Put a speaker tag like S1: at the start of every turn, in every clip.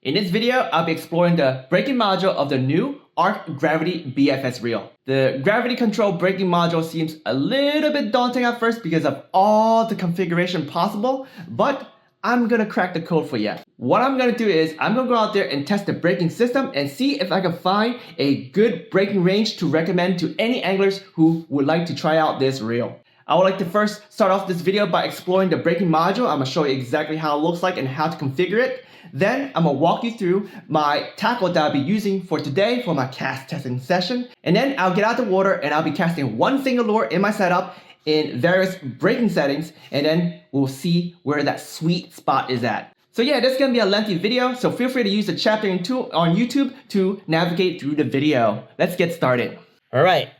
S1: In this video, I'll be exploring the braking module of the new Ark Gravity BFS reel. The gravity control braking module seems a little bit daunting at first because of all the configuration possible, but I'm gonna crack the code for you. What I'm gonna do is I'm gonna go out there and test the braking system and see if I can find a good braking range to recommend to any anglers who would like to try out this reel. I would like to first start off this video by exploring the braking module. I'm gonna show you exactly how it looks like and how to configure it. Then I'm gonna walk you through my tackle that I'll be using for today for my cast testing session. And then I'll get out the water and I'll be casting one single lure in my setup in various braking settings, and then we'll see where that sweet spot is at. So yeah, this is gonna be a lengthy video, so feel free to use the chaptering tool on YouTube to navigate through the video. Let's get started. All right,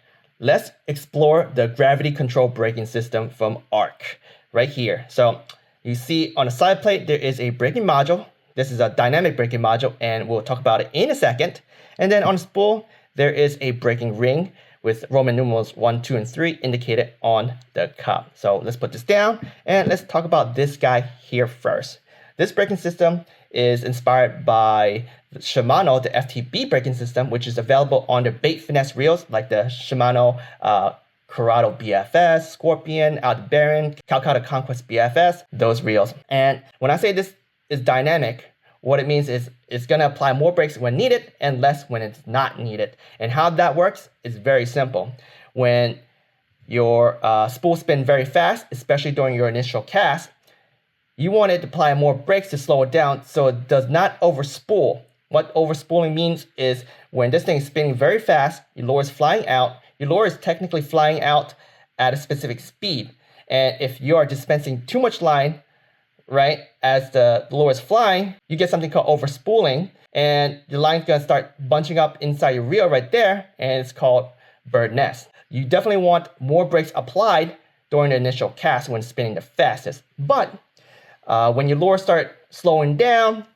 S1: let's explore the gravity control braking system from Ark right here. So you see on the side plate, there is a braking module. This is a dynamic braking module, and we'll talk about it in a second. And then on the spool, there is a braking ring with Roman numerals 1, 2, and 3 indicated on the cup. So let's put this down, and let's talk about this guy here first. This braking system is inspired by the Shimano, the FTB braking system, which is available on the Bait Finesse reels, like the Shimano Corrado BFS, Scorpion, Aldebaran, Calcutta Conquest BFS, those reels. And when I say this is dynamic, what it means is it's going to apply more brakes when needed and less when it's not needed. And how that works is very simple. When your spool spins very fast, especially during your initial cast, you want it to apply more brakes to slow it down so it does not overspool. What overspooling means is when this thing is spinning very fast, your lure is flying out. Your lure is technically flying out at a specific speed. And if you are dispensing too much line, right, as the lure is flying, you get something called overspooling, and the line's gonna start bunching up inside your reel right there, and it's called bird nest. You definitely want more brakes applied during the initial cast when spinning the fastest. But when your lure start slowing down,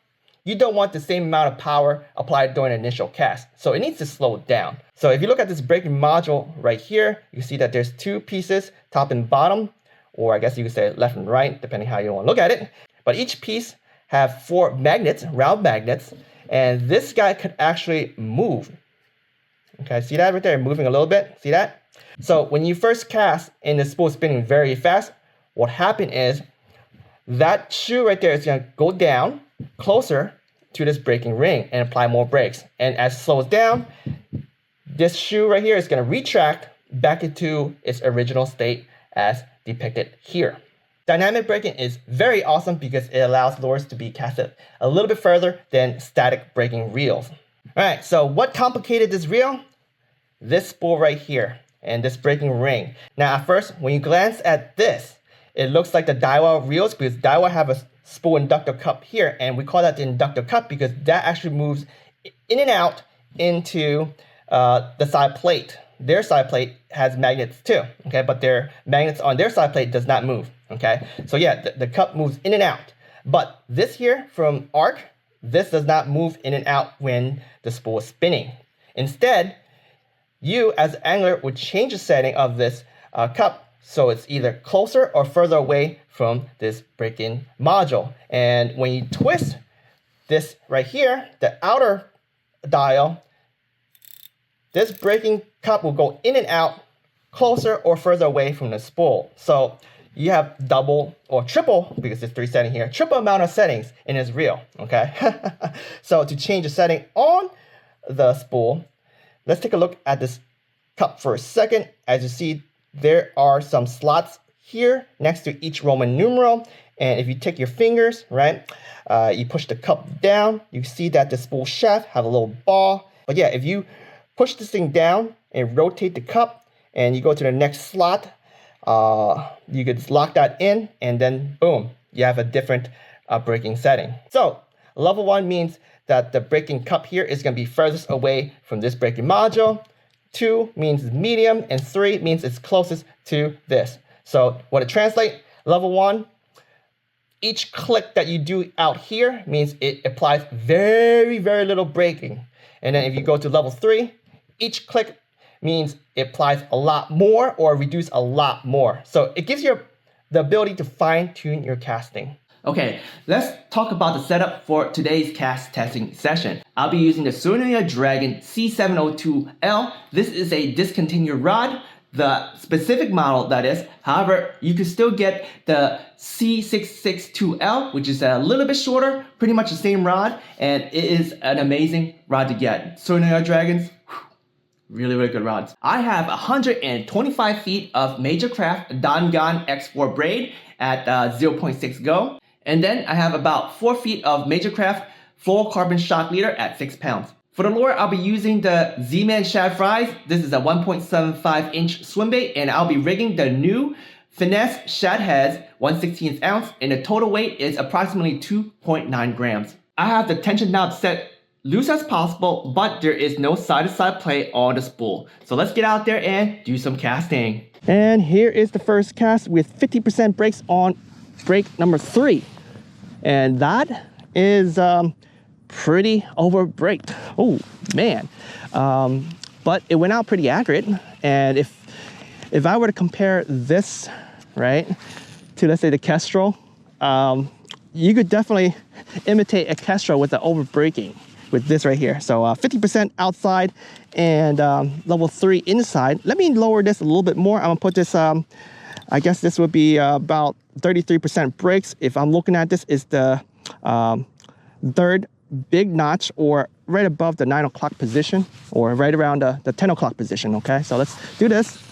S1: you don't want the same amount of power applied during the initial cast. So it needs to slow down. So if you look at this braking module right here, you see that there's two pieces, top and bottom, or I guess you could say left and right, depending how you want to look at it. But each piece have 4 magnets, round magnets, and this guy could actually move. Okay, see that right there, moving a little bit, see that? So when you first cast and the spool spinning very fast, what happened is that shoe right there is gonna go down closer to this braking ring and apply more brakes. And as it slows down, this shoe right here is gonna retract back into its original state as depicted here. Dynamic braking is very awesome because it allows lures to be casted a little bit further than static braking reels. All right, so what complicated this reel? This spool right here and this braking ring. Now at first, when you glance at this, it looks like the raWr reels because raWr have a spool inductor cup here, and we call that the inductor cup because that actually moves in and out into the side plate. Their side plate has magnets too, okay, but their magnets on their side plate does not move, okay? So yeah, the cup moves in and out. But this here from Ark, this does not move in and out when the spool is spinning. Instead, you as an angler would change the setting of this cup so it's either closer or further away from this braking module. And when you twist this right here, the outer dial, this braking cup will go in and out closer or further away from the spool. So you have double or triple, because there's 3 settings here, triple amount of settings in this reel, okay? So to change the setting on the spool, let's take a look at this cup for a second. As you see, there are some slots here next to each Roman numeral. And if you take your fingers, right, you push the cup down, you see that the spool shaft have a little ball. But yeah, if you push this thing down and rotate the cup and you go to the next slot, you could just lock that in and then boom, you have a different braking setting. So level 1 means that the braking cup here is going to be furthest away from this braking module. 2 means medium, and 3 means it's closest to this. So what it translates, level 1, each click that you do out here means it applies very, very little braking. And then if you go to level 3, each click means it applies a lot more or reduce a lot more. So it gives you the ability to fine tune your casting. Okay, let's talk about the setup for today's cast testing session. I'll be using the Tsurinoya Dragon C702L. This is a discontinued rod, the specific model that is. However, you can still get the C662L, which is a little bit shorter, pretty much the same rod, and it is an amazing rod to get. Tsurinoya Dragons, really, really good rods. I have 125 feet of Major Craft Dangan X4 braid at 0.6 go. And then I have about 4 feet of Major Craft fluorocarbon shock leader at 6 pounds. For the lure, I'll be using the Z-Man Shad Fries. This is a 1.75 inch swim bait, and I'll be rigging the new Finesse Shad Heads 1/16 ounce, and the total weight is approximately 2.9 grams. I have the tension knob set loose as possible, but there is no side-to-side play on the spool. So let's get out there and do some casting. And here is the first cast with 50% brakes on brake number 3. And that is pretty over braked. Oh man. But it went out pretty accurate. And if I were to compare this, right, to let's say the Kestrel, you could definitely imitate a Kestrel with the over braking with this right here. So 50% outside and level 3 inside. Let me lower this a little bit more. I'm gonna put this, I guess this would be about 33% brakes. If I'm looking at this, is the third big notch, or right above the 9 o'clock position, or right around the 10 o'clock position. Okay, so let's do this.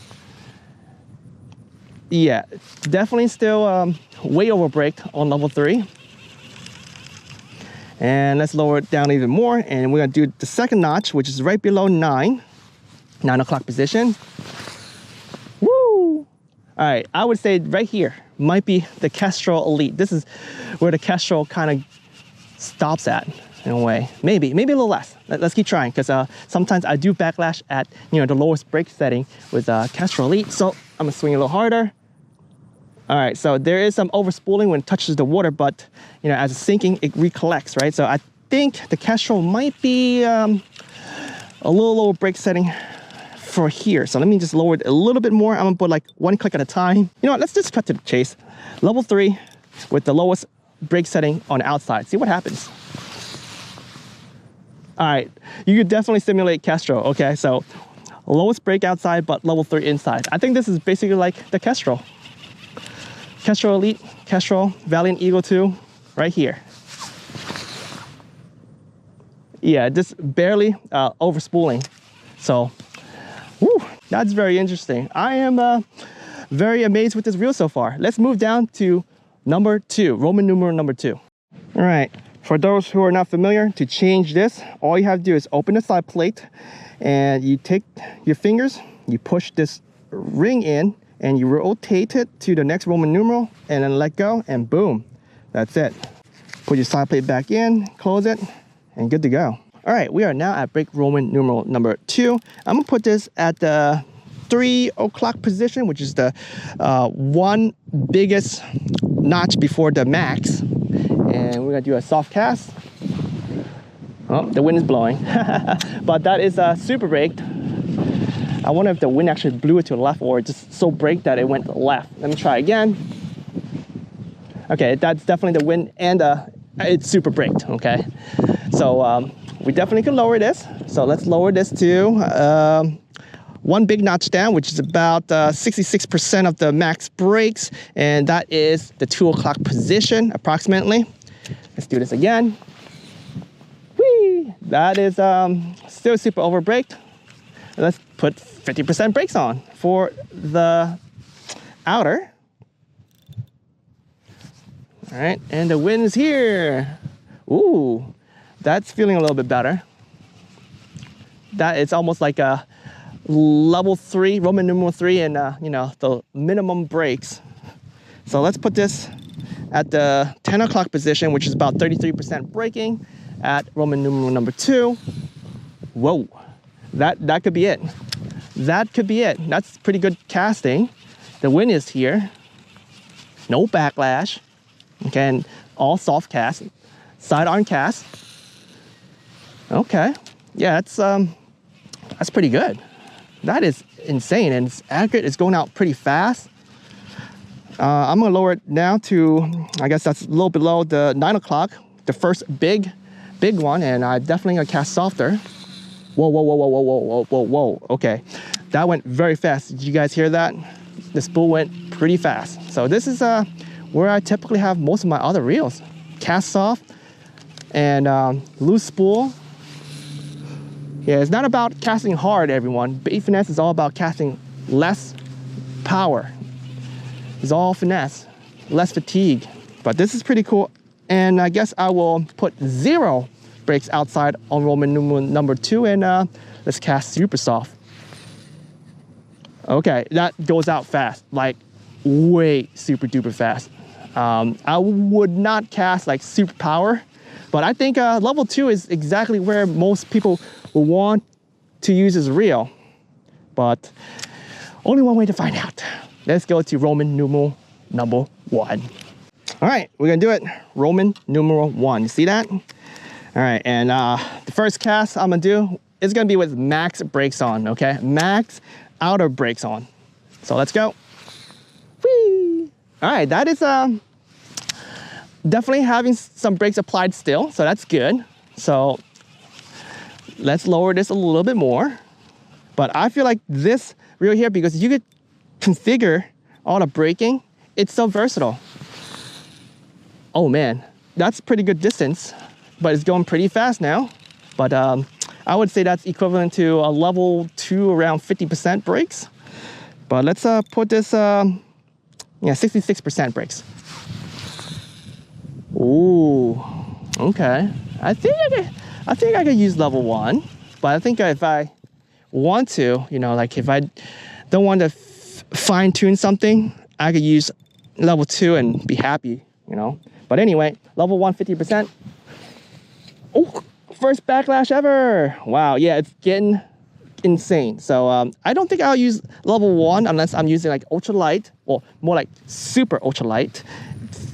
S1: Yeah, definitely still way over braked on level 3. And let's lower it down even more, and we're gonna do the second notch, which is right below 9 o'clock position. Woo! All right, I would say right here might be the Kestrel Elite. This is where the Kestrel kind of stops at, in a way. Maybe a little less. Let's keep trying, because sometimes I do backlash at the lowest brake setting with Kestrel Elite. So I'm gonna swing a little harder. All right, so there is some overspooling when it touches the water, but as it's sinking, it recollects, right? So I think the Kestrel might be a little lower brake setting for here. So let me just lower it a little bit more. I'm gonna put like 1 click at a time. You know what, let's just cut to the chase. Level 3 with the lowest brake setting on the outside. See what happens. All right, you could definitely simulate Kestrel, okay? So lowest brake outside, but level 3 inside. I think this is basically like the Kestrel. Kestrel Elite, Kestrel, Valiant Eagle 2, right here. Yeah, just barely overspooling. So, whew, that's very interesting. I am very amazed with this reel so far. Let's move down to number 2, Roman numeral number 2. All right, for those who are not familiar, to change this, all you have to do is open the side plate, and you take your fingers, you push this ring in, and you rotate it to the next Roman numeral, and then let go, and boom, that's it. Put your side plate back in, close it, and good to go. All right, we are now at brake Roman numeral number 2. I'm gonna put this at the 3 o'clock position, which is the one biggest notch before the max. And we're gonna do a soft cast. Oh, the wind is blowing, but that is super braked. I wonder if the wind actually blew it to the left, or just so braked that it went left. Let me try again. Okay, that's definitely the wind, and it's super braked, okay? So we definitely can lower this. So let's lower this to 1 big notch down, which is about 66% of the max brakes, and that is the 2 o'clock position, approximately. Let's do this again. Whee! That is still super over braked. Let's put 50% brakes on for the outer. All right, and the wind is here. Ooh, that's feeling a little bit better. That it's almost like a level 3, Roman numeral 3, and the minimum brakes. So let's put this at the 10 o'clock position, which is about 33% braking at Roman numeral number 2. Whoa. That could be it. That could be it. That's pretty good casting. The wind is here. No backlash. Okay, and all soft cast. Sidearm cast. Okay. Yeah, that's pretty good. That is insane, and it's accurate. It's going out pretty fast.
S2: I'm gonna lower it now to, I guess that's a little below the 9 o'clock, the first big one, and I definitely gonna cast softer. Whoa, whoa, whoa, whoa, whoa, whoa, whoa, whoa, okay. That went very fast. Did you guys hear that? The spool went pretty fast. So this is where I typically have most of my other reels. Cast soft and loose spool. Yeah, it's not about casting hard, everyone. Bait finesse is all about casting less power. It's all finesse, less fatigue. But this is pretty cool. And I guess I will put 0 breaks outside on Roman numeral number 2 and let's cast super soft. Okay, that goes out fast, like way super duper fast. I would not cast like super power, but I think level 2 is exactly where most people will want to use this reel. But only one way to find out. Let's go to Roman numeral number 1. All right, we're gonna do it. Roman numeral 1, you see that? All right, and the first cast I'm gonna do is gonna be with max brakes on, okay? Max outer brakes on. So let's go. Whee! All right, that is definitely having some brakes applied still, so that's good. So let's lower this a little bit more. But I feel like this reel here, because you could configure all the braking, it's so versatile. Oh man, that's pretty good distance, but it's going pretty fast now. But I would say that's equivalent to a level 2 around 50% brakes. But let's put this, yeah, 66% brakes. Ooh, okay. I think I could use level 1, but I think if I want to, you know, like if I don't want to fine tune something, I could use level 2 and be happy, you know. But anyway, level 1, 50%. Oh, first backlash ever. Wow, yeah, it's getting insane. So I don't think I'll use level 1 unless I'm using like ultralight, or more like super ultralight,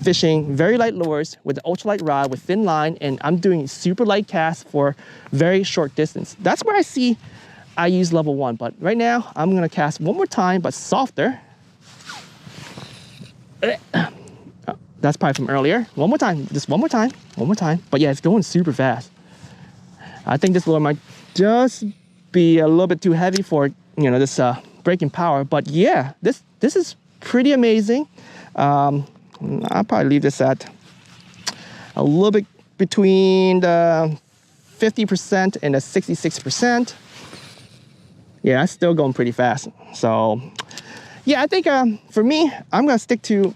S2: fishing very light lures with the ultralight rod with thin line, and I'm doing super light casts for very short distance. That's where I use level 1, but right now I'm gonna cast one more time, but softer. That's probably from earlier. One more time, just one more time. But yeah, it's going super fast. I think this lure might just be a little bit too heavy for, you know, this braking power. But yeah, this is pretty amazing. I'll probably leave this at a little bit between the 50% and the 66%. Yeah, it's still going pretty fast. So yeah, I think for me, I'm gonna stick to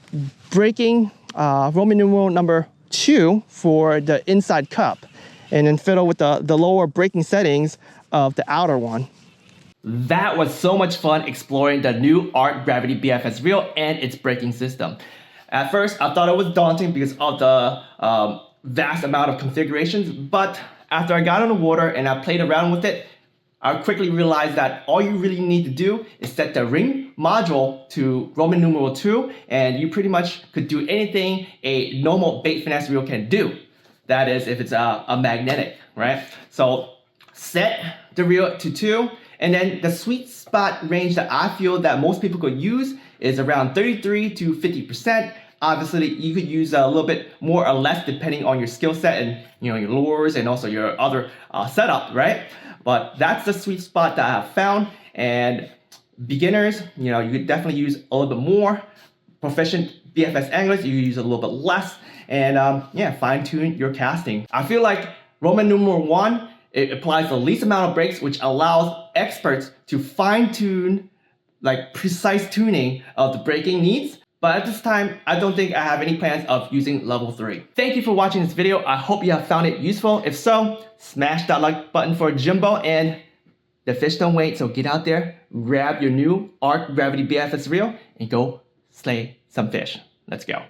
S2: braking Roman numeral number 2 for the inside cup, and then fiddle with the lower braking settings of the outer one.
S1: That was so much fun exploring the new Ark Gravity BFS reel and its braking system. At first, I thought it was daunting because of the vast amount of configurations, but after I got on the water and I played around with it, I quickly realized that all you really need to do is set the ring module to Roman numeral 2, and you pretty much could do anything a normal bait finesse reel can do. That is, if it's a magnetic, right? So set the reel to 2, and then the sweet spot range that I feel that most people could use is around 33 to 50%. Obviously, you could use a little bit more or less depending on your skill set and, you know, your lures and also your other setup, right? But that's the sweet spot that I have found. And beginners, you know, you could definitely use a little bit more. Proficient BFS anglers, you use a little bit less. And yeah, fine tune your casting. I feel like Roman numeral 1, it applies the least amount of brakes, which allows experts to fine tune, like precise tuning of the braking needs. But at this time, I don't think I have any plans of using level 3. Thank you for watching this video. I hope you have found it useful. If so, smash that like button for Jimbo, and the fish don't wait. So get out there, grab your new Ark Gravity BFS reel, and go slay some fish. Let's go.